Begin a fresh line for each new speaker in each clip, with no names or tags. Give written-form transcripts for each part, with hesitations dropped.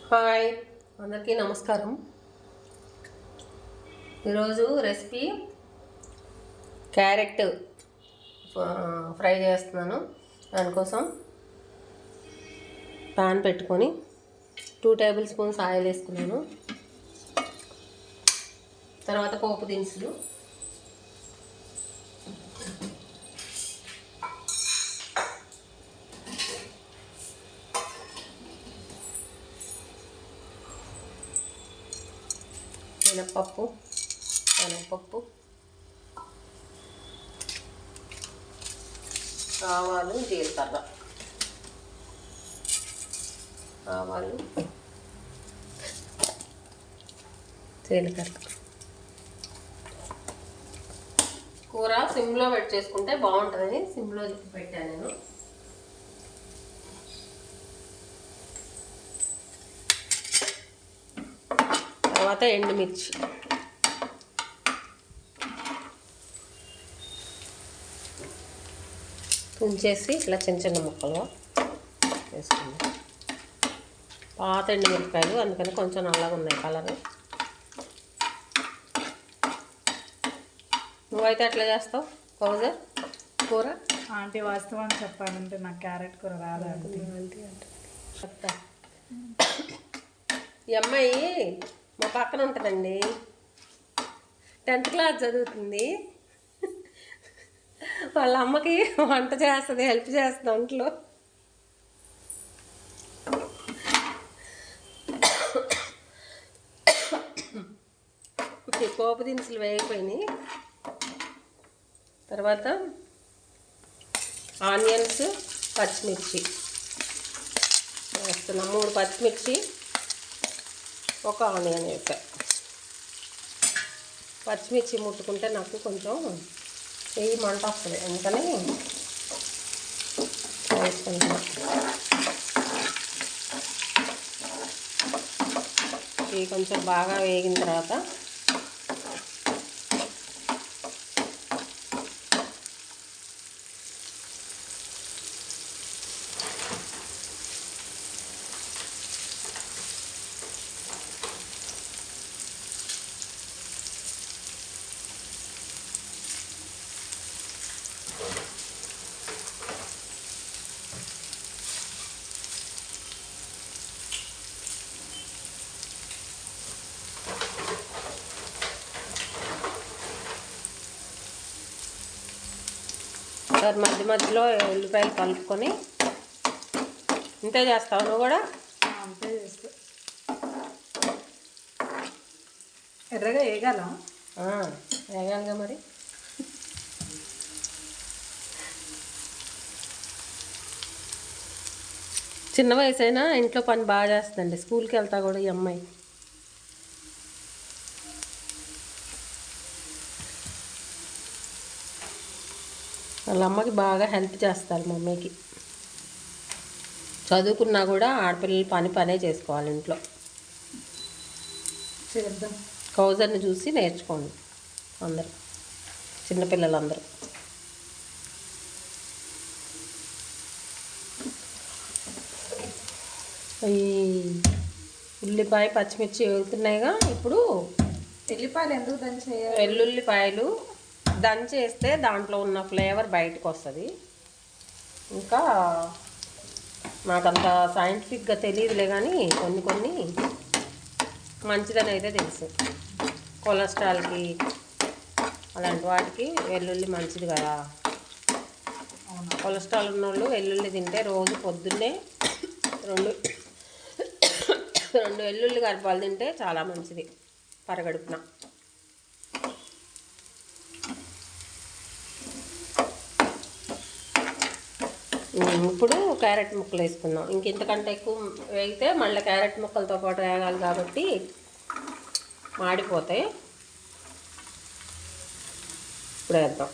Hi అందరికీ నమస్కారం. ఈరోజు రెసిపీ క్యారెట్ ఫ్రై చేస్తున్నాను. దానికోసం పాన్ పెట్టుకొని 2 టేబుల్ స్పూన్స్ ఆయిల్ వేసుకున్నాను. తర్వాత పోపు దినుసులు, మినప్పప్పు, శనగపప్పు, ఆవాలు, జీలకర్ర, కూర సిమ్లో పెట్టి చేసుకుంటే బాగుంటుందని సిమ్లో పెట్టాను నేను. తర్వాత ఎండుమిర్చి, తుంచేసి ఇట్లా చిన్న చిన్న ముక్కలుగా వేసుకుందాం. పాత ఎండుమిరపకాయలు, అందుకని కొంచెం నల్లగా ఉన్నాయి కలర్. నువ్వైతే ఎట్లా చేస్తావు కౌజర్ కూర?
ఆంటీ వాస్తవం చెప్పాలంటే నాకు క్యారెట్ కూర రాదు ఆంటీ
అంటే చెప్తా. ఈ అమ్మాయి మా పక్కన ఉంటుందండి, 10th క్లాస్ చదువుతుంది. వాళ్ళ అమ్మకి వంట చేస్తుంది, హెల్ప్ చేస్తుంది వంటలో. పోపు దినుసులు వేగిపోయినాయి. తర్వాత ఆనియన్స్, పచ్చిమిర్చి వేస్తున్నాం. 3 పచ్చిమిర్చి, 1 ఆనియన్ వేసా. పచ్చిమిర్చి ముట్టుకుంటే నాకు కొంచెం చెయ్యి మంట వస్తుంది, అందుకని వేసుకుంటున్నాం. ఇవి కొంచెం బాగా వేగిన తర్వాత మధ్య మధ్యలో ఉల్లిపాయలు కలుపుకొని, ఇంతే చేస్తావు నువ్వు కూడా?
అంతే చేస్తే ఎర్రగా వేగాల,
వేగాలిగా మరి. చిన్న వయసు అయినా ఇంట్లో పని బాగా చేస్తుందండి. స్కూల్కి వెళ్తా కూడా ఈ అమ్మాయి. వాళ్ళ అమ్మకి బాగా హెల్ప్ చేస్తారు మమ్మీకి. చదువుకున్నా కూడా ఆడపిల్లలు పనే చేసుకోవాలి ఇంట్లో.
చేద్దాం.
కౌజర్ని చూసి నేర్చుకోండి అందరూ, చిన్నపిల్లలందరూ. ఈ ఉల్లిపాయ, పచ్చిమిర్చి వేగుతున్నాయిగా. ఇప్పుడు
ఎల్లిపాయలు ఎందుకు దంచేయాలి?
వెల్లుల్లిపాయలు దంచేస్తే దాంట్లో ఉన్న ఫ్లేవర్ బయటకు వస్తుంది. ఇంకా నాకంత సైంటిఫిక్గా తెలియదులే, కానీ కొన్ని మంచిదని అయితే తెలుసు. కొలెస్ట్రాల్కి అలాంటి వాటికి వెల్లుల్లి మంచిది కదా. కొలెస్ట్రాల్ ఉన్నోళ్ళు వెల్లుల్లి తింటే రోజు పొద్దున్నే 2 వెల్లుల్లి కలపాలు తింటే చాలా మంచిది పరగడుపున. ఇప్పుడు క్యారెట్ ముక్కలు వేసుకుందాం. ఇంకెంతకంటే ఎక్కువ వేగితే మళ్ళీ క్యారెట్ ముక్కలతో పాటు వేగాలి కాబట్టి మాడిపోతాయి. ఇప్పుడు వేద్దాం.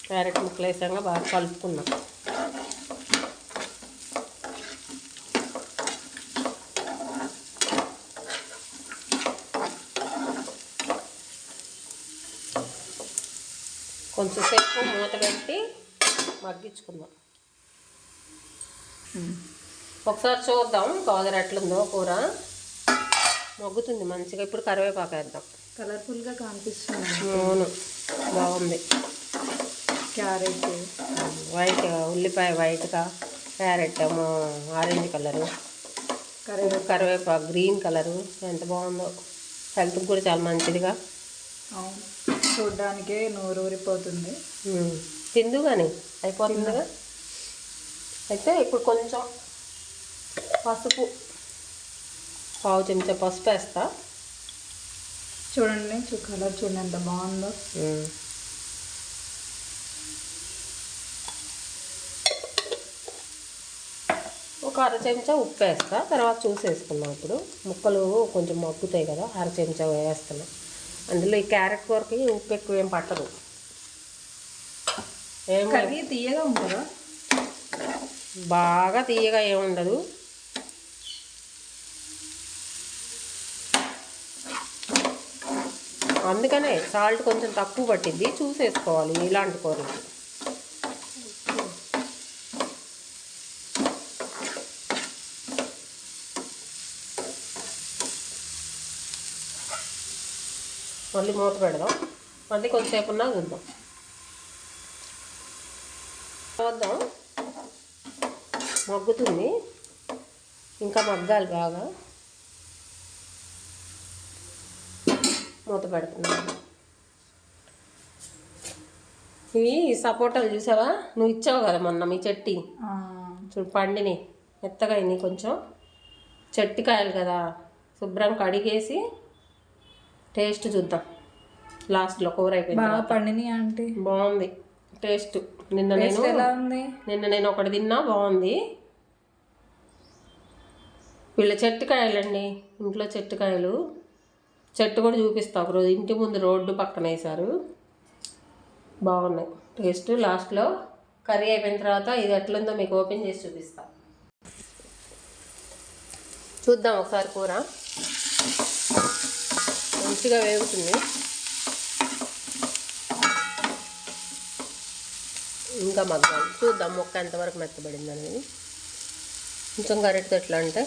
క్యారెట్ ముక్కలు వేసాక బాగా కలుపుకుందాం. కొంచెంసేపు మూత పెట్టి మగ్గించుకుందాం. ఒకసారి చూద్దాం కాదర్ ఎట్లుందో కూర. మగ్గుతుంది మంచిగా. ఇప్పుడు కరివేపాకు వేద్దాం.
కలర్ఫుల్గా కనిపిస్తుంది.
అవును, బాగుంది.
క్యారెట్
వైట్, ఉల్లిపాయ వైట్గా, క్యారెట్ ఏమో ఆరెంజ్ కలరు, కరివేపాకు గ్రీన్ కలరు. ఎంత బాగుందో. హెల్త్కి కూడా చాలా మంచిదిగా.
అవును, చూడ్డానికే నోరూరిపోతుంది.
తిందు కానీ అయిపోతుందిగా. అయితే ఇప్పుడు కొంచెం పసుపు, పావు చెంచా పసుపు వేస్తా.
చూడండి, కలర్ చూడండి ఎంత బాగుందో.
ఒక అర చెంచా ఉప్పు వేస్తా. తర్వాత చూసి వేసుకున్నాం. ఇప్పుడు ముక్కలు కొంచెం మగ్గుతాయి కదా, అర చెంచా వేస్తున్నాం. అందులో ఈ క్యారెట్ కూరకి ఉప్పు ఎక్కువ ఏం పట్టదు.
కర్రీ తీయగా ఉంటుందా?
బాగా తీయగా ఏముండదు. అందుకనే సాల్ట్ కొంచెం తక్కువ పట్టిద్ది, చూసేసుకోవాలి ఇలాంటి కూరలు. మళ్ళీ మూత పెడదాం. మళ్ళీ కొంచెంసేపు ఉన్నా చూద్దాం. చూద్దాం, మగ్గుతుంది. ఇంకా మగ్గాలి బాగా. మూత పెడుతున్నాను. ఇవి సపోటాలు చూసావా? నువ్వు ఇచ్చావు కదా మొన్న మీ చెట్టి. చూడు పండిని మెత్తగా అయినాయి. కొంచెం చెట్టికాయలు కదా, శుభ్రం కడిగేసి టేస్ట్ చూద్దాం లాస్ట్లో. కూర అయిపోయింది.
పండిని అంటే
బాగుంది టేస్ట్. నిన్న నేను ఒకటి తిన్నా, బాగుంది. వీళ్ళ చెట్టుకాయలండి, ఇంట్లో చెట్టుకాయలు. చెట్టు కూడా చూపిస్తా ఒకరోజు. ఇంటి ముందు రోడ్డు పక్కన వేశారు, బాగున్నాయి టేస్ట్. లాస్ట్లో కర్రీ అయిపోయిన తర్వాత ఇది ఎట్లుందో మీకు ఓపెన్ చేసి చూపిస్తా. చూద్దాం ఒకసారి. కూర మంచిగా వేగుతుంది. ఇంకా మగ్గాలి. చూద్దాం మొక్క ఎంతవరకు మెత్తబడింది అనేది. కొంచెం గరిటెతో ఎట్లా అంటే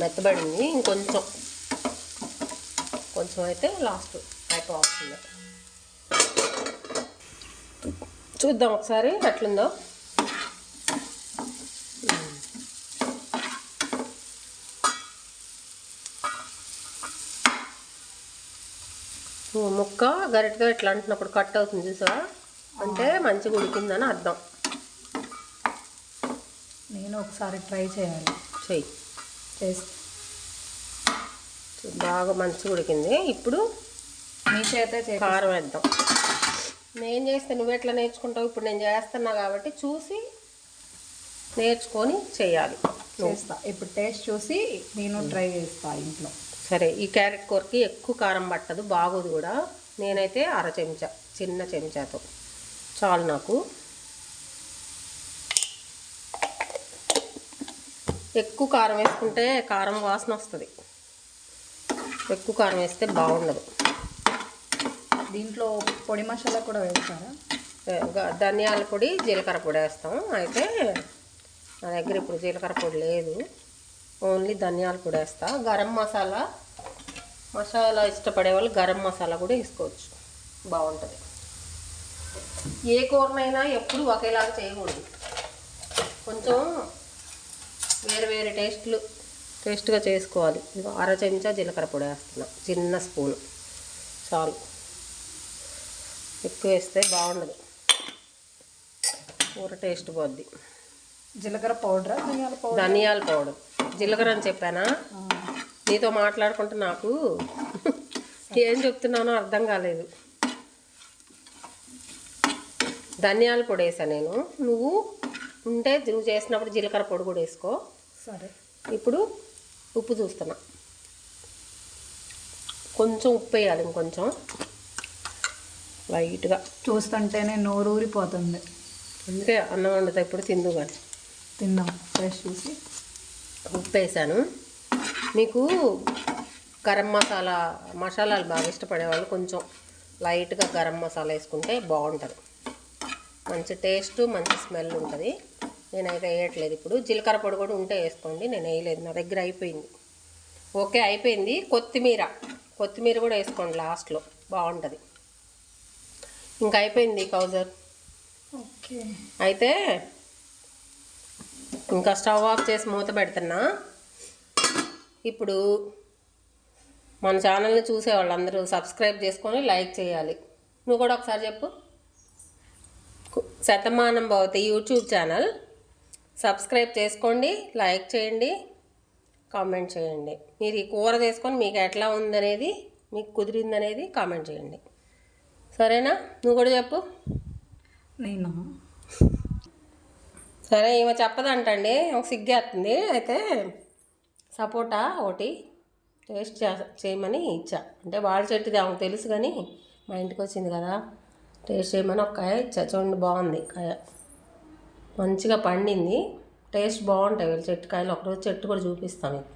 మెత్తబడింది. ఇంకొంచెం అయితే లాస్ట్ అయిపోతుంది. చూద్దాం ఒకసారి ఎట్లుందో. ముక్క గరిటెతో ఎట్లా అంటున్నప్పుడు కట్ అవుతుంది చూసావా, అంటే మంచిగా ఉడికిందని అర్థం.
నేను ఒకసారి ట్రై చేయాలి.
చేసి బాగా మంచిగా ఉడికింది. ఇప్పుడు
మీ చేత
కారం వేద్దాం. నేను చేస్తే నువ్వు ఎట్లా నేర్చుకుంటావు? ఇప్పుడు నేను చేస్తున్నా కాబట్టి చూసి నేర్చుకొని చేయాలి.
చేస్తా ఇప్పుడు. టేస్ట్ చూసి నేను ట్రై చేస్తా ఇంట్లో.
సరే, ఈ క్యారెట్ కూరకి ఎక్కువ కారం పట్టదు, బాగోదు కూడా. నేనైతే అర చెంచా, చిన్న చెంచాతో చాలు నాకు. ఎక్కువ కారం వేసుకుంటే కారం వాసన వస్తుంది. ఎక్కువ కారం వేస్తే బాగుండదు.
దీంట్లో పొడి మసాలా కూడా వేస్తారా?
ధనియాల పొడి, జీలకర్ర పొడి వేస్తాం. అయితే నా దగ్గర ఇప్పుడు జీలకర్ర పొడి లేదు, ఓన్లీ ధనియాల పొడి వేస్తా. గరం మసాలా ఇష్టపడే వాళ్ళు గరం మసాలా కూడా వేసుకోవచ్చు, బాగుంటుంది. ఏ కూరనైనా ఎప్పుడు ఒకేలాగా చేయకూడదు. కొంచెం వేరే టేస్ట్గా చేసుకోవాలి. అర చెంచా జీలకర్ర పొడి వేస్తున్నా, చిన్న స్పూన్ చాలు. ఎక్కువ వేస్తే బాగుండదు, కూర టేస్ట్ పోద్ది.
జీలకర్ర పౌడరా?
ధనియాల పౌడర్. జీలకర్ర అని చెప్పానా? నీతో మాట్లాడుకుంటే నాకు ఏం చెప్తున్నానో అర్థం కాలేదు. ధనియాల పొడి వేసా నేను. నువ్వు చేసినప్పుడు జీలకర్ర పొడి కూడా వేసుకో.
సరే,
ఇప్పుడు ఉప్పు చూస్తున్నా. కొంచెం ఉప్పు వేయాలి, ఇంకొంచెం లైట్గా.
చూస్తుంటేనే నోరు ఊరిపోతుంది.
అందుకే అన్నం వండుతా ఇప్పుడు. తిందు కానీ
తిన్నాం ఫ్రెష్ చూసి.
ఉప్పు వేసాను. మీకు గరం మసాలాలు బాగా ఇష్టపడేవాళ్ళు కొంచెం లైట్గా గరం మసాలా వేసుకుంటే బాగుంటుంది. మంచి టేస్ట్, మంచి స్మెల్ ఉంటుంది. నేనైతే వేయట్లేదు. ఇప్పుడు జీలకర్ర పొడి కూడా ఉంటే వేసుకోండి, నేను వేయలేదు, నా దగ్గర అయిపోయింది. ఓకే అయిపోయింది. కొత్తిమీర కూడా వేసుకోండి లాస్ట్లో, బాగుంటుంది. ఇంకా అయిపోయింది కౌజర్.
ఓకే
అయితే ఇంకా స్టవ్ ఆఫ్ చేసి మూత పెడుతున్నా. ఇప్పుడు మన ఛానల్ని చూసే వాళ్ళందరూ సబ్స్క్రైబ్ చేసుకొని లైక్ చేయాలి. నువ్వు కూడా ఒకసారి చెప్పు. Shatamanam Bhavati YouTube channel subscribe చేసుకోండి, లైక్ చేయండి, కామెంట్ చేయండి. మీరు ఈ కూర చేసుకొని మీకు ఎట్లా ఉందనేది, మీకు కుదిరిందనేది కామెంట్ చేయండి. సరేనా? నువ్వు కూడా చెప్పు.
నేను
సరే, ఈమె చెప్పదంటండి, ఒక సిగ్గేస్తుంది. అయితే సపోటా ఒకటి టేస్ట్ చేయమని ఇచ్చా. అంటే వాళ్ళ చెట్టుది ఆమెకు తెలుసు, కానీ మా ఇంటికి వచ్చింది కదా, టేస్ట్ చేయమని ఒక కాయ ఇచ్చా. చూడండి, బాగుంది కాయ, మంచిగా పండింది. టేస్ట్ బాగుంటాయి వీళ్ళ చెట్టు కాయలు. ఒకరోజు చెట్టు కూడా చూపిస్తాం మీకు.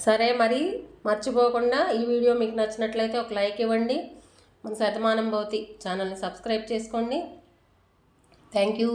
సరే, మరి మర్చిపోకుండా ఈ వీడియో మీకు నచ్చినట్లయితే ఒక లైక్ ఇవ్వండి. మన శతమానం భవతి ఛానల్ని సబ్స్క్రైబ్ చేసుకోండి. Thank you.